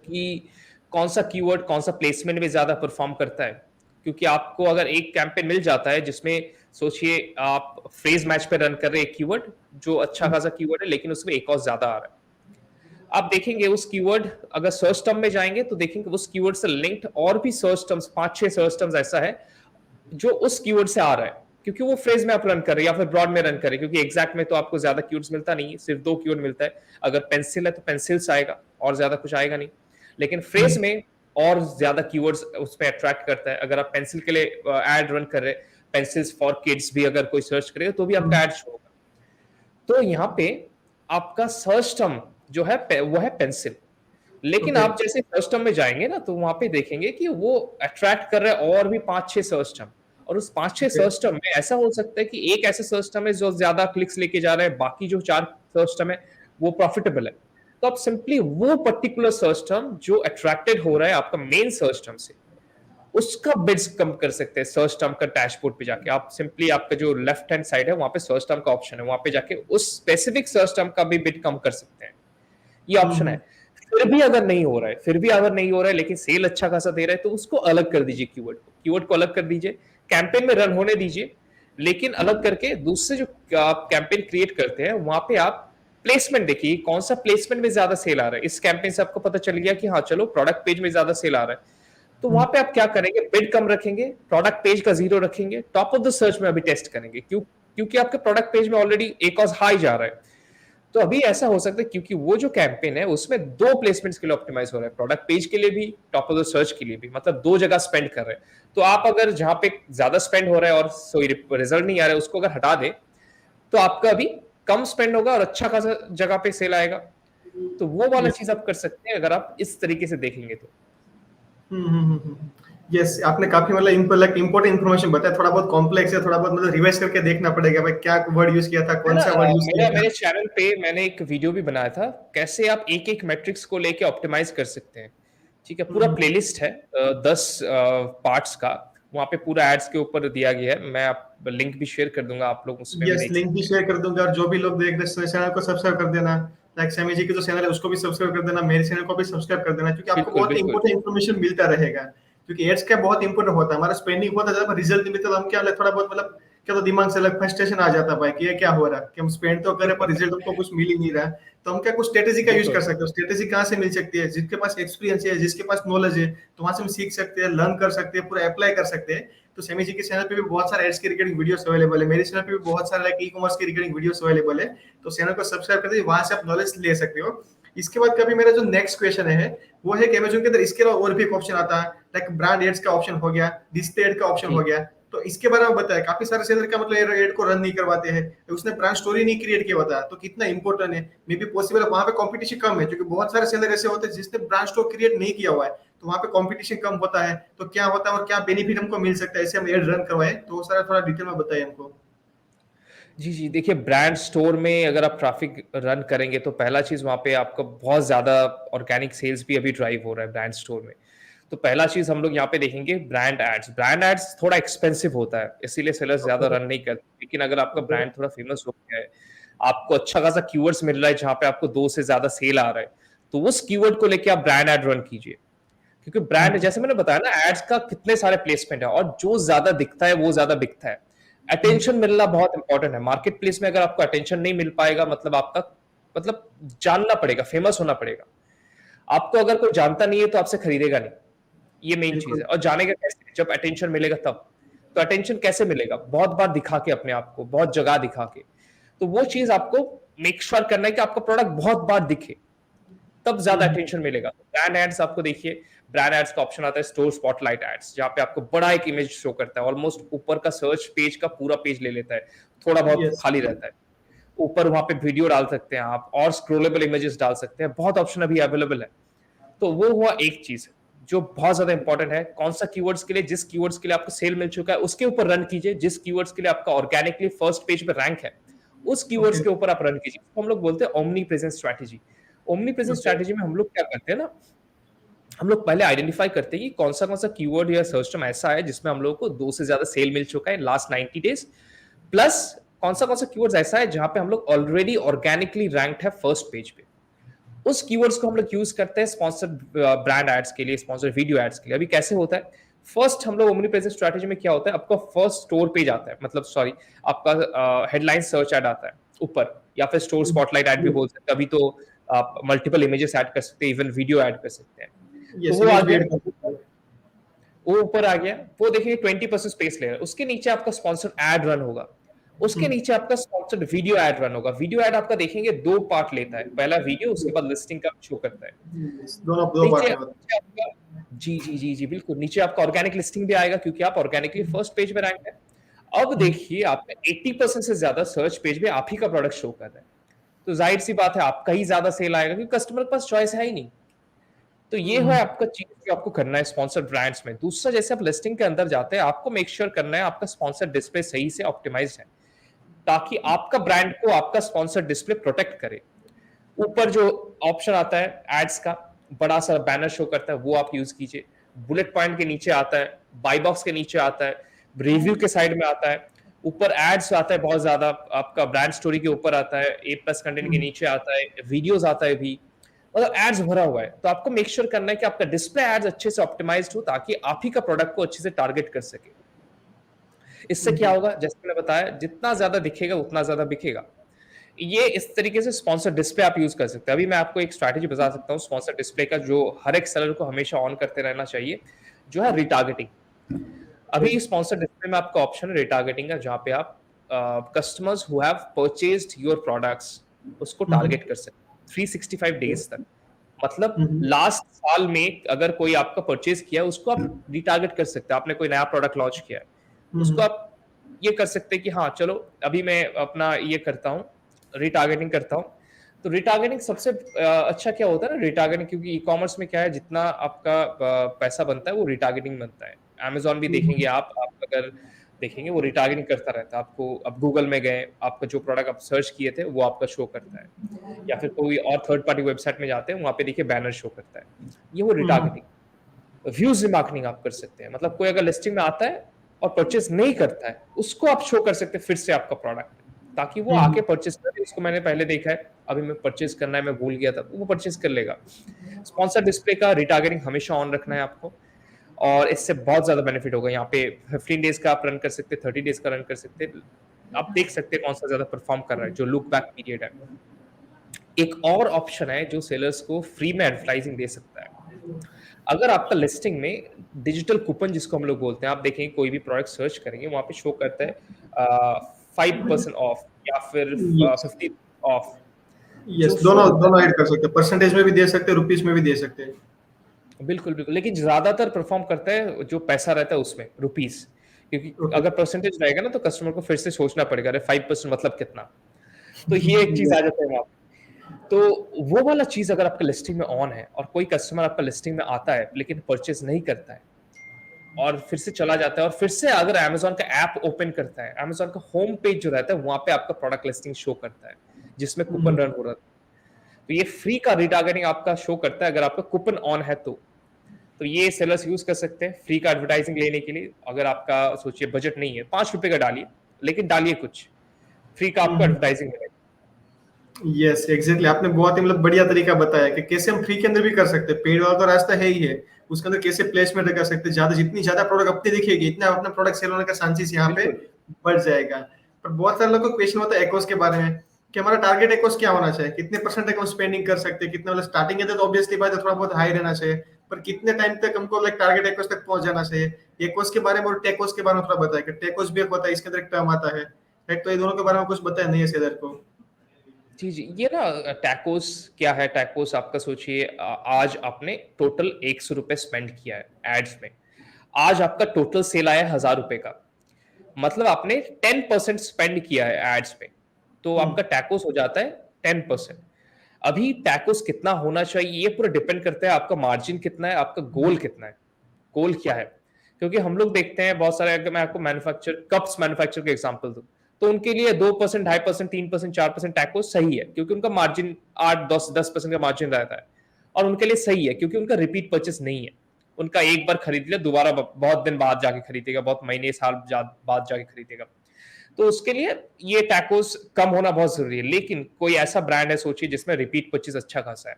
कि कौन सा कीवर्ड कौन सा प्लेसमेंट में ज्यादा परफॉर्म करता है। क्योंकि आपको अगर एक कैंपेन मिल जाता है जिसमें सोचिए आप फ्रेज मैच पे रन कर रहे हैं एक कीवर्ड जो अच्छा खासा कीवर्ड है, लेकिन उसमें एक और ज्यादा आ रहा है। आप देखेंगे उस कीवर्ड अगर सर्च टर्म में जाएंगे तो देखेंगे उस कीवर्ड से लिंक्ड और भी सर्च टर्म्स 5-6 सर्च टर्म्स ऐसा है जो उस कीवर्ड से आ रहा है, क्योंकि वो फ्रेज में आप रन कर रहे हैं या फिर ब्रॉड में रन कर रहे हैं। क्योंकि एग्जैक्ट में तो आपको ज्यादा कीवर्ड्स मिलता नहीं है, सिर्फ 2 कीवर्ड मिलता है। अगर पेंसिल है तो पेंसिल्स आएगा और ज्यादा कुछ आएगा नहीं। लेकिन फ्रेज में और ज्यादा कीवर्ड्स उसमें अट्रैक्ट करता है। अगर आप पेंसिल के लिए एड रन कर रहे हैं, पेंसिल्स फॉर किड्स भी अगर कोई सर्च करेगा तो भी आपका एड शो होगा। तो यहाँ पे आपका सर्च टर्म जो है वो है पेंसिल। लेकिन ओके। आप जैसे सर्च टर्म में जाएंगे ना तो वहां पे देखेंगे कि वो अट्रैक्ट कर रहा है और भी 5-6 सर्च टर्म। और उस 5-6 ओके। सर्च टर्म में ऐसा हो सकता है कि एक ऐसा सर्च टर्म है जो ज्यादा क्लिक्स लेके जा रहा है, बाकी जो 4 सर्च टर्म है वो प्रॉफिटेबल है। तो आप सिंपली वो पर्टिकुलर सर्च टर्म जो अट्रैक्टेड हो रहा है आपका मेन सर्च टर्म से, उसका बिड्स कम कर सकते हैं। सर्च टर्म का डैशबोर्ड पे जाके आप सिंपली आपका जो लेफ्ट हैंड साइड है वहां पे सर्च टर्म का ऑप्शन है, वहां पे जाके उस स्पेसिफिक सर्च टर्म का भी बिड कम कर सकते हैं। ये ऑप्शन है। फिर भी अगर नहीं हो रहा है, फिर भी अगर नहीं हो रहा है लेकिन सेल अच्छा खासा दे रहा है तो उसको अलग कर दीजिए, कीवर्ड को अलग कर दीजिए, कैंपेन में रन होने दीजिए। लेकिन अलग करके दूसरे जो आप कैंपेन क्रिएट करते हैं वहां पे आप प्लेसमेंट देखिए कौन सा प्लेसमेंट में ज्यादा सेल आ रहा है। इस कैंपेन से आपको पता चल गया कि हाँ चलो प्रोडक्ट पेज में ज्यादा सेल आ रहा है, तो वहां पे आप क्या करेंगे, बिड कम रखेंगे, प्रोडक्ट पेज का 0 रखेंगे, टॉप ऑफ द सर्च में अभी टेस्ट करेंगे। क्योंकि आपके प्रोडक्ट पेज में ऑलरेडी एक और हाई जा रहा है। तो अभी ऐसा हो सकता है क्योंकि वो जो कैंपेन है उसमें 2 प्लेसमेंट्स के लिए ऑप्टिमाइज हो रहा है, प्रोडक्ट पेज के लिए भी, टॉप ऑफ द सर्च के लिए भी, मतलब 2 जगह स्पेंड कर रहे हैं। तो आप अगर जहां पे ज्यादा स्पेंड हो रहा है और कोई रिजल्ट नहीं आ रहा है उसको अगर हटा दे तो आपका अभी कम स्पेंड होगा और अच्छा खासा जगह पे सेल आएगा। तो वो वाला चीज आप कर सकते हैं अगर आप इस तरीके से देखेंगे तो। यस, आपने काफी मतलब इम्पोर्टेंट इन्फॉर्मेशन बताया। थोड़ा बहुत कॉम्प्लेक्स है, थोड़ा बहुत मतलब रिवाइज करके देखना पड़ेगा भाई क्या वर्ड यूज किया था, है कौन ना, सा वर्ड यूज किया था। मेरे चैनल पे मैंने एक वीडियो भी बनाया था कैसे आप एक एक मैट्रिक्स को लेके ऑप्टिमाइज कर सकते हैं। ठीक है, पूरा प्लेलिस्ट है 10 पार्ट्स का, वहां पे पूरा एड्स के ऊपर दिया गया है। मैं आप लिंक भी शेयर कर दूंगा, आप लोग उसमें भी यस, देख लिंक भी सकते हैं। शेयर कर दूंगा, और जो भी लोग देख रहे हैं चैनल को सब्सक्राइब कर देना। लाइक सैमी जी की जो चैनल है उसको भी सब्सक्राइब कर देना, मेरे चैनल को भी सब्सक्राइब कर देना, क्योंकि आपको बिल्कुल बहुत बिल्कुल। इंपोर्टेंट इन्फॉर्मेशन मिलता रहेगा। क्योंकि एड्स का बहुत इंपोर्टेंट होता है, हमारा स्पेंडिंग होता है, जब रिजल्ट नहीं मिलता तो हम क्या थोड़ा बहुत मतलब क्या, तो दिमाग से अलग फ्रस्ट्रेशन आ जाता है भाई कि ये क्या हो रहा है, कि हम स्पेंड तो करें पर रिजल्ट हमको कुछ मिल ही नहीं रहा। तो हम क्या कुछ स्ट्रेटेजी का यूज कर बिल्कुल सकते हो। स्ट्रेटेजी कहाँ से मिल सकती है? जिसके पास एक्सपीरियंस है, जिसके पास नॉलेज है, तो वहां से हम सीख सकते हैं, लर्न कर सकते हैं, पूरा अप्लाई कर सकते हैं। तो सेमी जी के चैनल पे भी बहुत सारे एड्स के रिगार्डिंग वीडियोस अवेलेबल है, मेरे चैनल पे भी बहुत सारे लाइक ई कॉमर्स के रिगार्डिंग वीडियोस अवेलेबल है। तो चैनल को सब्सक्राइब कर दीजिए, वहां से आप नॉलेज ले सकते हो। इसके बाद कभी मेरा जो नेक्स्ट क्वेश्चन है वो है कि अमेजोन के अंदर इसके अलावा और भी एक ऑप्शन आता है, लाइक ब्रांड एड्स का ऑप्शन हो गया, डिस्प्ले एड का ऑप्शन जी। हो गया। तो इसके बारे में बताया, काफी सारे सेलर का मतलब एड को रन नहीं करवाते हैं, उसने ब्रांड स्टोरी नहीं क्रिएट किया होता है, तो कितना इंपॉर्टेंट है। मे बी पॉसिबल है वहां पे कंपटीशन कम है, क्योंकि बहुत सारे सेलर ऐसे होते हैं जिसने ब्रांड स्टोर क्रिएट नहीं किया हुआ है, तो वहां पे कंपटीशन कम होता है। तो क्या होता है और क्या बेनिफिट हमको मिल सकता है ऐसे हम एड रन करवाएं, तो वो सारा थोड़ा डिटेल में बताइए हमको। जी, जी। देखिए ब्रांड स्टोर में अगर आप ट्रैफिक रन करेंगे तो पहला चीज़ वहाँ पे आपका बहुत ज़्यादा ऑर्गेनिक सेल्स भी अभी ड्राइव हो रहा है ब्रांड स्टोर में। तो पहला चीज़ हम लोग यहाँ पे देखेंगे ब्रांड एड्स। ब्रांड एड्स थोड़ा एक्सपेंसिव होता है, इसीलिए सेलर्स ज़्यादा ओके। रन नहीं करते। लेकिन अगर आपका ओके। ब्रांड थोड़ा फेमस हो गया है, आपको अच्छा खासा कीवर्ड्स मिल रहा है जहाँ पे आपको 2 से ज़्यादा सेल आ रहा है, तो उस कीवर्ड को लेके आप ब्रांड एड रन कीजिए। क्योंकि ब्रांड जैसे मैंने बताया ना एड्स का कितने सारे प्लेसमेंट है और जो ज़्यादा दिखता है वो ज़्यादा बिकता है। अटेंशन मिलना बहुत इंपॉर्टेंट है। मार्केट प्लेस में अगर आपको अटेंशन नहीं मिल पाएगा मतलब आपका मतलब जानना पड़ेगा, फेमस होना पड़ेगा। आपको अगर कोई जानता नहीं है तो आपसे खरीदेगा नहीं, ये मेन चीज बिल्कुल। है। और जानेगा कैसे? जब अटेंशन मिलेगा तब। तो अटेंशन कैसे मिलेगा? बहुत बार दिखा के अपने आप को, बहुत जगह दिखा के। तो वो चीज आपको मेक श्योर करना है कि आपका प्रोडक्ट बहुत बार दिखे, तब ज्यादा अटेंशन मिलेगा। ब्रांड एड्स आपको देखिए, ब्रांड एड्स का ऑप्शन आता है स्टोर स्पॉटलाइट एड्स, जहाँ पे आपको बड़ा एक इमेज शो करता है, ऑलमोस्ट ऊपर का सर्च पेज का पूरा पेज ले लेता है, थोड़ा बहुत यस। खाली रहता है। ऊपर वहां पे वीडियो डाल सकते हैं आप और स्क्रोलेबल इमेजेस डाल सकते हैं, बहुत ऑप्शन अभी अवेलेबल है। तो वो हुआ एक चीज जो बहुत ज्यादा इंपॉर्टेंट है, कौन सा कीवर्ड्स के लिए, जिस कीवर्ड्स के लिए आपको सेल मिल चुका है उसके ऊपर रन कीजिए, जिस कीवर्ड्स के लिए आपका ऑर्गेनिकली फर्स्ट पेज पे रैंक है उस कीवर्ड्स ओके। के ऊपर आप रन कीजिए। तो हम लोग बोलते हैं omni presence strategy. Omni presence okay. Strategy में हम लोग क्या करते हैं ना, हम लोग पहले आइडेंटिफाई करते हैं कि कौन सा कीवर्ड या सर्च टर्म ऐसा है जिसमें हम लोग को 2 से ज्यादा सेल मिल चुका है लास्ट 90 डेज, प्लस कौन सा कीवर्ड्स ऐसा है जहां पे हम लोग ऑलरेडी ऑर्गेनिकली रैंक्ड है फर्स्ट पेज पे। उस कीवर्ड्स को हम लोग यूज करते हैं स्पॉन्सर्ड ब्रांड एड्स के लिए, स्पॉन्सर्ड वीडियो एड्स के लिए। अभी कैसे होता है, फर्स्ट हम लोग ओमनी प्रेजेंस स्ट्रैटेजी में क्या होता है, आपका फर्स्ट स्टोर पेज आता है, मतलब सॉरी आपका हेडलाइन सर्च ऐड आता है ऊपर, या फिर स्टोर स्पॉटलाइट ऐड भी बोल सकते हैं। अभी तो आप मल्टीपल इमेजेस ऐड कर सकते हैं, इवन वीडियो ऐड कर सकते हैं। तो यस, वो आ इमेज भी गया, ऐड कर सकते हैं। वो ऊपर आ गया, वो देखिए 20% स्पेस ले रहा है। उसके नीचे आपका स्पॉन्सर्ड ऐड रन होगा, उसके नीचे आपका स्पॉन्सर्ड वीडियो ऐड रन होगा। वीडियो ऐड आपका देखेंगे 2 पार्ट लेता है, पहला वीडियो, उसके बाद लिस्टिंग का शो करता है। Yes, दोनों दो नीचे पार्ट में होता नीचे आपका जी बिल्कुल, नीचे आपका ऑर्गेनिक लिस्टिंग भी आएगा क्योंकि आप ऑर्गेनिकली फर्स्ट पेज पे रैंक है। अब है। देखिए आपका 80% से ज्यादा सर्च पेज में आप ही का प्रोडक्ट शो कर रहा है, तो जाहिर सी बात है आपका ही ज्यादा सेल आएगा क्योंकि कस्टमर के पास चॉइस है ही नहीं। तो ये है आपका चीज जो आपको करना है स्पॉन्सर्ड ब्रांड्स में। दूसरा, जैसे आप लिस्टिंग के अंदर जाते हैं, आपको मेक श्योर करना है आपका स्पॉन्सर्ड डिस्प्ले सही से ऑप्टिमाइज्ड है, ताकि आपका ब्रांड को आपका स्पॉन्सर्ड डिस्प्ले प्रोटेक्ट करे। ऊपर जो ऑप्शन आता है एड्स का, बड़ा सा बैनर शो करता है, वो आप यूज कीजिए। बुलेट पॉइंट के नीचे आता है, बाई बॉक्स के नीचे आता है, रिव्यू के साइड में आता है, ऊपर एड्स आता है बहुत ज्यादा, आपका ब्रांड स्टोरी के ऊपर आता है, A+ कंटेंट के नीचे आता है, वीडियोस आता है भी, मतलब एड्स भरा हुआ है। तो आपको मेक श्योर करना है कि आपका डिस्प्ले एड्स अच्छे से ऑप्टिमाइज्ड हो, ताकि आप ही का प्रोडक्ट को अच्छे से टारगेट कर सके। इससे क्या होगा, जैसे मैंने बताया, जितना ज्यादा दिखेगा उतना ज्यादा बिकेगा। ये इस तरीके से स्पॉन्सर डिस्प्ले आप यूज कर सकते हैं। अभी मैं आपको एक स्ट्रैटेजी बता सकता हूँ स्पॉन्सर डिस्प्ले का, जो हर एक सेलर को हमेशा ऑन करते रहना चाहिए, जो है रिटारगेटिंग। अभी स्पॉन्सर डिस्प्ले में आपका ऑप्शन है रिटारगेटिंग का, जहां पे आप customers who have purchased your products उसको टारगेट कर सकते हैं 365 डेज तक। मतलब लास्ट साल में अगर कोई आपका परचेज किया है उसको आप रिटारगेट कर सकते हैं। आपने कोई नया प्रोडक्ट लॉन्च किया है, उसको आप ये कर सकते हैं कि हाँ चलो अभी मैं अपना ये करता हूँ, रिटारगेटिंग करता हूँ। तो रिटारगेटिंग सबसे अच्छा क्या होता है ना, रिटारगेटिंग, क्योंकि ई कॉमर्स में क्या है, जितना आपका पैसा बनता है वो रिटारगेटिंग बनता है। अमेजोन भी देखेंगे आप अगर देखेंगे वो रिटारगेटिंग करता रहता है आपको। अब गूगल में गए, आपका जो प्रोडक्ट आप सर्च किए थे वो आपका शो करता है, या फिर कोई और थर्ड पार्टी वेबसाइट में जाते हैं, वहां पे देखिए बैनर शो करता है, ये वो रिटारगेटिंग। व्यूज रिमार्केटिंग आप कर सकते हैं, मतलब कोई अगर लिस्टिंग में आता है और परचेज नहीं करता है, उसको आप शो कर सकते हैं फिर से आपका प्रोडक्ट, ताकि वो आके परचेज करे। इसको मैंने पहले देखा है, अभी मैं परचेज करना है, मैं भूल गया था, वो परचेज कर लेगा। स्पॉन्सर डिस्प्ले का रिटारगेटिंग हमेशा ऑन रखना है आपको, और इससे बहुत ज्यादा बेनिफिट होगा। यहाँ पे 15 डेज का आप रन कर सकते हैं, 30 डेज का रन कर सकते हैं। आप देख सकते हैं कौन सा ज्यादा परफॉर्म कर रहा है, जो लुक बैक पीरियड है। एक और ऑप्शन है जो सेलर्स को फ्री में एडवर्टाइजिंग दे सकता है। अगर आपका लिस्टिंग में डिजिटल कूपन, जिसको हम लोग बोलते हैं, आप देखेंगे कोई भी प्रोडक्ट सर्च करेंगे वहां पे शो करता है 5% ऑफ या फिर 50 ऑफ, यस, जो शो दोनों होता दोनों ऐड कर सकते हैं, परसेंटेज में भी दे सकते हैं, रुपीस में भी दे सकते हैं। है। बिल्कुल बिल्कुल, लेकिन ज्यादातर परफॉर्म करता है जो पैसा रहता है उसमें, रुपीस। क्योंकि ओके। अगर परसेंटेज रहेगा ना तो कस्टमर को फिर से सोचना पड़ेगा, अरे 5% मतलब कितना। तो ये एक चीज आ जाता है वहां पे। तो वो वाला चीज अगर आपका लिस्टिंग में ऑन है और कोई कस्टमर आपका लिस्टिंग में आता है लेकिन परचेज नहीं करता है और फिर से चला जाता है, और फिर से अगर अमेजोन का ऐप ओपन करता है, अमेजोन का होम पेज जो रहता है वहां पे आपका प्रोडक्ट लिस्टिंग शो करता है जिसमें कूपन रन हो रहा है, तो ये फ्री का रिटारगेटिंग आपका शो करता है अगर आपका कूपन ऑन है तो ये सेलर्स यूज कर सकते हैं फ्री का एडवर्टाइजिंग लेने के लिए। अगर आपका सोचिए बजट नहीं है, 5 रुपए का डालिए, लेकिन डालिए कुछ, फ्री का आपको एडवर्टाइजिंग मिलेगा। यस, एग्जैक्टली, आपने बहुत ही मतलब बढ़िया तरीका बताया कि कैसे हम फ्री के अंदर भी कर सकते हैं। पेड वाला तो रास्ता है ही है, उसके अंदर कैसे प्लेसमेंट कर सकते हैं। ज्यादा जितनी ज्यादा प्रोडक्ट अपनी दिखेगी, इतना अपना प्रोडक्ट सेल होने का चांसेस यहाँ पे बिल्कुल बढ़ जाएगा। पर बहुत सारे लोगों को क्वेश्चन होता है एक्ोस के बारे में कि हमारा टारगेट एक्ोस क्या होना चाहिए, कितने परसेंट तक हम स्पेंडिंग कर सकते हैं, कितना, मतलब स्टार्टिंग है तो ऑब्वियसली बात है थोड़ा बहुत हाई रहना चाहिए, पर कितने टाइम तक हमको लाइक टारगेट एक्ोस तक पहुंच जाना चाहिए। एक्ोस के बारे में और टेकोस के बारे में थोड़ा बताया कि टेकोस भी एक होता है, इसके अंदर एक टर्म आता है, राइट? तो ये दोनों के बारे में कुछ बताया नहीं है सेलर को। जी, जी। ये ना टैकोस क्या है, टैकोस आपका सोचिए आज आपने टोटल ₹100 स्पेंड किया है एड्स में। आज आपका टोटल सेल आया है ₹1000 का। मतलब आपने 10% स्पेंड किया है एड्स में, तो हुँ, आपका टैकोस हो जाता है 10%। अभी टैकोस कितना होना चाहिए, ये पूरा डिपेंड करता है आपका मार्जिन कितना है, आपका गोल कितना है, गोल क्या है? क्योंकि हम लोग देखते हैं बहुत सारे, अगर मैं आपको कप्स मैन्युफैक्चर का एग्जांपल दूँ, तो उनके लिए 2%, 2.5%, 3%, 4% टैकोस सही है, क्योंकि उनका मार्जिन 8, 10% का मार्जिन रहता है और उनके लिए सही है, क्योंकि उनका रिपीट परचेज़ नहीं है। उनका एक बार खरीद लिया, दोबारा बहुत दिन बाद जाके खरीदेगा, बहुत महीने, साल बाद जाके खरीदेगा। तो उसके लिए ये टैकोस कम होना बहुत ज़रूरी है। लेकिन कोई ऐसा ब्रांड है, सोचिए जिसमें रिपीट परचेज़ अच्छा खासा है।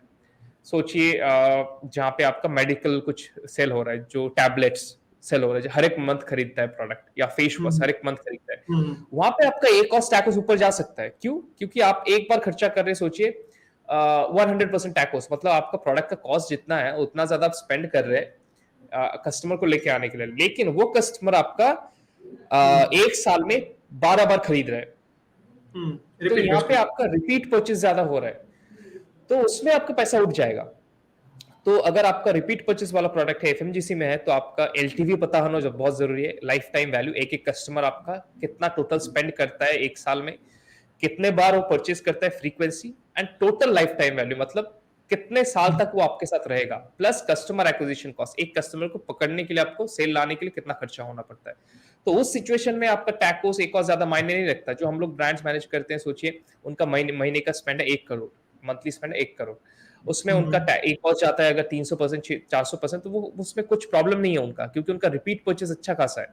सोचिए जहाँ पे आपका मेडिकल कुछ सेल हो रहा है, जो टैबलेट्स सेल हो रहा है, जो हर एक मंथ खरीदता है प्रोडक्ट, या फेस हुँ, वॉश हर एक मंथ खरीदता है। हुँ, वहाँ पे आपका एक कॉस्ट टैकोस ऊपर जा सकता है। क्यों? क्योंकि आप एक बार खर्चा कर रहे हैं, सोचिए 100% टैकोस, मतलब आपका प्रोडक्ट का कॉस्ट जितना है, उतना ज़्यादा आप स्पेंड कर रहे हैं कस्टमर को लेके आने के लिए। लेकिन वो कस्टमर आपका हुँ, 1 साल में 12 बार खरीद रहा है। हुँ, तो रिपीट यहाँ बेस्ड पे पे। आपका रिपीट परचेज़ ज़्यादा हो रहा है। तो उसमें आपका पैसा उठ जाएगा। तो अगर आपका रिपीट परचेज़ वाला प्रोडक्ट है, एफएमजीसी में है, तो आपका एलटीवी पता होना जो बहुत ज़रूरी है, लाइफ टाइम वैल्यू, एक-एक कस्टमर आपका कितना टोटल स्पेंड करता है 1 साल में, कितने बार वो परचेज़ करता है, frequency and total life time value, मतलब कितने साल हुँ, तक वो आपके साथ रहेगा, प्लस कस्टमर एक्विजिशन कॉस्ट, एक कस्टमर को पकड़ने के लिए आपको सेल लाने के लिए कितना खर्चा होना पड़ता है। तो उस सिचुएशन में आपका टैकोस एक और ज़्यादा मायने नहीं रखता। जो हम लोग ब्रांड्स मैनेज करते हैं, सोचिए उनका महीने महीने का स्पेंड है 1 करोड़, मंथली स्पेंड है 1 करोड़। उसमें हुँ, उनका एक कॉस्ट जाता है अगर 300%, 400%, तो वो उसमें कुछ प्रॉब्लम नहीं है उनका, क्योंकि उनका रिपीट परचेज़ अच्छा खासा है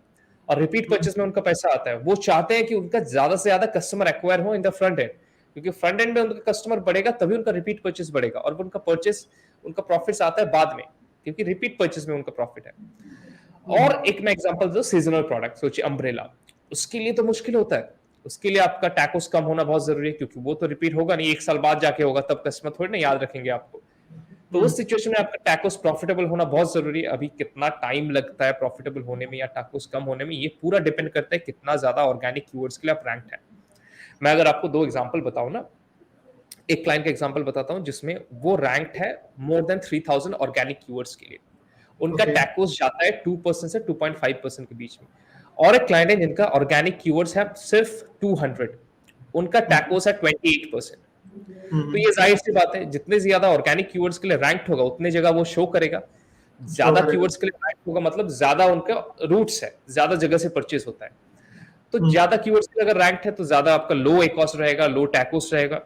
और रिपीट हुँ, परचेज़ में उनका पैसा आता है। वो चाहते हैं कि उनका ज़्यादा से ज़्यादा कस्टमर एक्वायर हो इन द फ्रंट एंड, क्योंकि फ्रंट एंड में उनका कस्टमर बढ़ेगा तभी उनका रिपीट परचेज़ बढ़ेगा, और उनका परचेज़, उनका प्रॉफिट्स आता है बाद में, क्योंकि रिपीट परचेज़ में उनका प्रॉफिट है। हुँ, और एक मैं एग्जांपल दूँ, सीज़नल प्रोडक्ट, सोचिए अम्ब्रेला, उसके लिए तो मुश्किल होता है। उसके लिए आपका टैकोस कम होना बहुत ज़रूरी है, क्योंकि वो तो रिपीट होगा नहीं, 1 साल बाद जाके होगा, तब कस्टमर थोड़ी ना याद रखेंगे आपको। तो हुँ, उस सिचुएशन में आपका टैकोस प्रॉफिटेबल होना बहुत ज़रूरी है। अभी कितना टाइम लगता है प्रॉफिटेबल होने में या टैकोस कम होने में, ये पूरा डिपेंड करता है कितना ज़्यादा ऑर्गेनिक कीवर्ड्स के लिए आप रैंक्ड हैं। मैं अगर आपको 2 एग्जांपल बताऊँ ना, एक क्लाइंट का एग्जांपल बताता हूँ जिसमें वो रैंक्ड है मोर देन 3000 ऑर्गेनिक कीवर्ड्स के लिए। उनका ओके, टैकोस जाता है 2% से 2.5% के बीच में। और एक क्लाइंट है जिनका ऑर्गेनिक कीवर्ड्स है सिर्फ 200, उनका ओके, टैकोस है 28%। हुँ, तो हुँ, ये ज़ाहिर-सी बात है, जितने ज़्यादा ऑर्गेनिक कीवर्ड्स के लिए रैंक्ड होगा, उतने जगह वो शो करेगा। शो ज़्यादा करेगा। कीवर्ड्स के लिए रैंक्ड होगा, मतलब ज़्यादा उनका रूट्स है, ज़्यादा जगह से परचेज़ होता है। तो हुँ, ज़्यादा कीवर्ड्स के लिए अगर रैंक्ड है, तो ज़्यादा आपका लो एकॉस रहेगा, लो टैकोस रहेगा,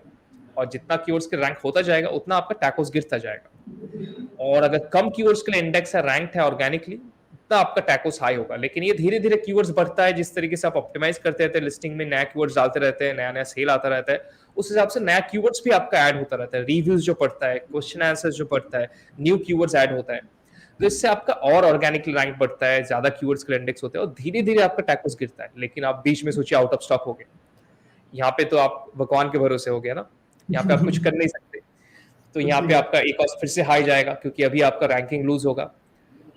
और जितना कीवर्ड्स के रैंक होता जाएगा, उतना आपका टैकोस गिरता जाएगा। और अगर कम कीवर्ड्स के लिए इंडेक्स है, रैंक्ड है ऑर्गेनिकली, उतना आपका टैकोस हाई होगा। लेकिन ये धीरे-धीरे कीवर्ड्स बढ़ता है, जिस तरीके से आप ऑप्टिमाइज़ करते रहते हैं, लिस्टिंग में नया कीवर्ड्स डालते रहते हैं, नया-नया सेल आता रहता है, उस हिसाब से नया कीवर्ड्स भी आपका ऐड होता रहता है। रिव्यूज़ जो पड़ता है, क्वेश्चन आंसर्स जो पड़ता है, न्यू कीवर्ड्स ऐड होता है। तो इससे आपका और ऑर्गेनिक रैंक बढ़ता है, ज़्यादा कीवर्ड्स के लिए इंडेक्स होते हैं और धीरे-धीरे आपका टैकोस गिरता है। लेकिन आप बीच में सोचिए आउट ऑफ स्टॉक हो गए। यहाँ पे तो आप भगवान के भरोसे हो गए ना, यहाँ पे आप कुछ कर नहीं सकते। तो कुछ यहाँ नहीं पे कर आपका एकॉस फिर से हाई जाएगा, क्योंकि अभी आपका रैंकिंग लूज़ होगा।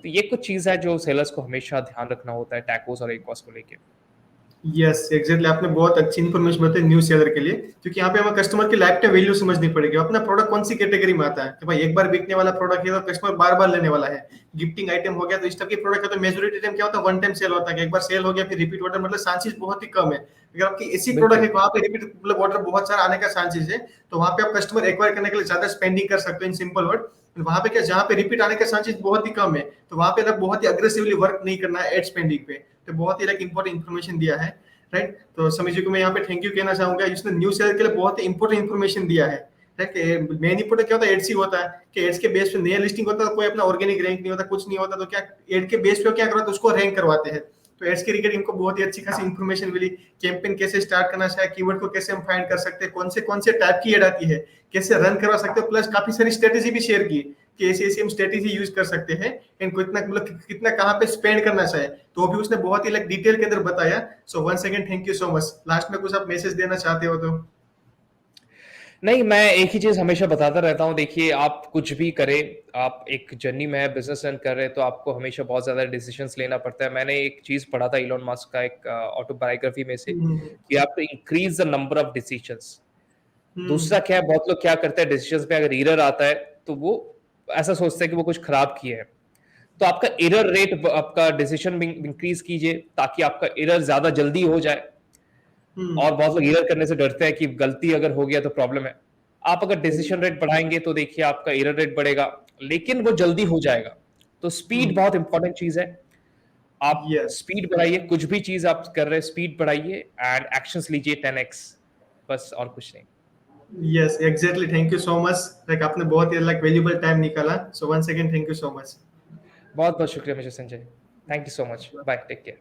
तो ये कुछ चीज़ है जो सेलर्स को हमेशा ध्यान रखना होता है टैकोस और एकॉस को लेके। यस एग्जैक्टली आपने बहुत अच्छी इन्फॉर्मेशन बताई न्यू सेलर के लिए क्योंकि यहाँ पे हमें कस्टमर की लाइफ टाइम वैल्यू समझनी पड़ेगी अपना प्रोडक्ट कौन सी कैटेगरी में आता है कि भाई एक बार बिकने वाला प्रोडक्ट है तो कस्टमर बार बार लेने वाला है गिफ्टिंग आइटम हो गया तो इस टाइप के प्रोडक्ट का तो मेजोरिटी टाइम क्या होता है वन टाइम सेल होता है कि एक बार सेल हो गया फिर रिपीट ऑर्डर मतलब चांसेस बहुत ही कम है अगर आपकी ऐसी प्रोडक्ट बिल्कुल। है वहाँ पे रिपीट मतलब ऑर्डर बहुत सारा आने का चांसेस है तो वहाँ पे आप कस्टमर एक्वायर करने के लिए ज्यादा स्पेंडिंग कर सकते हो इन सिंपल वर्ड वहाँ पे क्या जहाँ पे रिपीट आने का चांसेस बहुत ही कम है तो वहाँ पे बहुत ही अग्रेसिवली वर्क नहीं करना है एड स्पेंडिंग पे तो बहुत ही लाइक इंपॉर्टेंट इन्फॉर्मेशन दिया है राइट तो समीर जी को मैं यहाँ पे थैंक यू कहना चाहूंगा इसने न्यूज चैनल के लिए बहुत ही इंपॉर्टेंट इन्फॉर्मेशन दिया है मेन इंपोर्टेंट क्या होता है एड्स ही होता है कि एड्स के बेस पे नया लिस्टिंग होता है कोई अपना ऑर्गेनिक रैंक नहीं होता कुछ नहीं होता तो क्या एड के बेस पे क्या करवाते हैं उसको रैंक करवाते हैं तो एड्स के रिगार्डिंग इनको बहुत ही अच्छी खासी इन्फॉर्मेशन मिली कैंपेन कैसे स्टार्ट करना चाहिए कीवर्ड को कैसे हम फाइंड कर सकते हैं कौन से टाइप की एड आती है कैसे रन करवा सकते हो प्लस काफी सारी स्ट्रेटेजी भी शेयर की कि ऐसी ऐसी हम स्ट्रेटेजी यूज कर सकते हैं एंड कितना मतलब कितना कहाँ पे स्पेंड करना चाहिए तो भी उसने बहुत ही लाइक डिटेल के अंदर बताया so once again thank you so much last में कुछ आप मैसेज देना चाहते हो तो नहीं, मैं एक ही चीज़ हमेशा बताता रहता हूँ, देखिए आप कुछ भी करें, आप एक जर्नी में बिज़नेस रन कर रहे हैं, तो आपको हमेशा बहुत ज़्यादा डिसीज़न्स लेना पड़ता है। मैंने एक चीज़ पढ़ा था इलॉन मस्क का एक ऑटोबायोग्राफी में से, कि you have to increase the number of decisions, दूसरा क्या है, बहुत लोग क्या करते हैं डिसीजंस पे अगर एरर आता है तो वो ऐसा सोचते हैं कि वो कुछ खराब किए है। तो आपका एरर रेट, आपका डिसीजन इंक्रीज कीजिए ताकि आपका एरर ज्यादा जल्दी हो जाए। और बहुत लोग एरर करने से डरते हैं कि गलती अगर हो गया तो प्रॉब्लम है। आप अगर डिसीजन रेट बढ़ाएंगे तो देखिए आपका एरर रेट बढ़ेगा, लेकिन वो जल्दी हो जाएगा। तो स्पीड बहुत इंपॉर्टेंट चीज है। आप यस स्पीड बढ़ाइए, कुछ भी चीज आप कर रहे हैं स्पीड बढ़ाइए एंड एक्शंस लीजिए 10x, बस और कुछ नहीं। Yes exactly, thank you so much. Like आपने बहुत ही लाइक वैल्यूबल टाइम निकाला, so once again thank you so much. बहुत बहुत शुक्रिया mister Sanjay, thank you so much, bye, take care.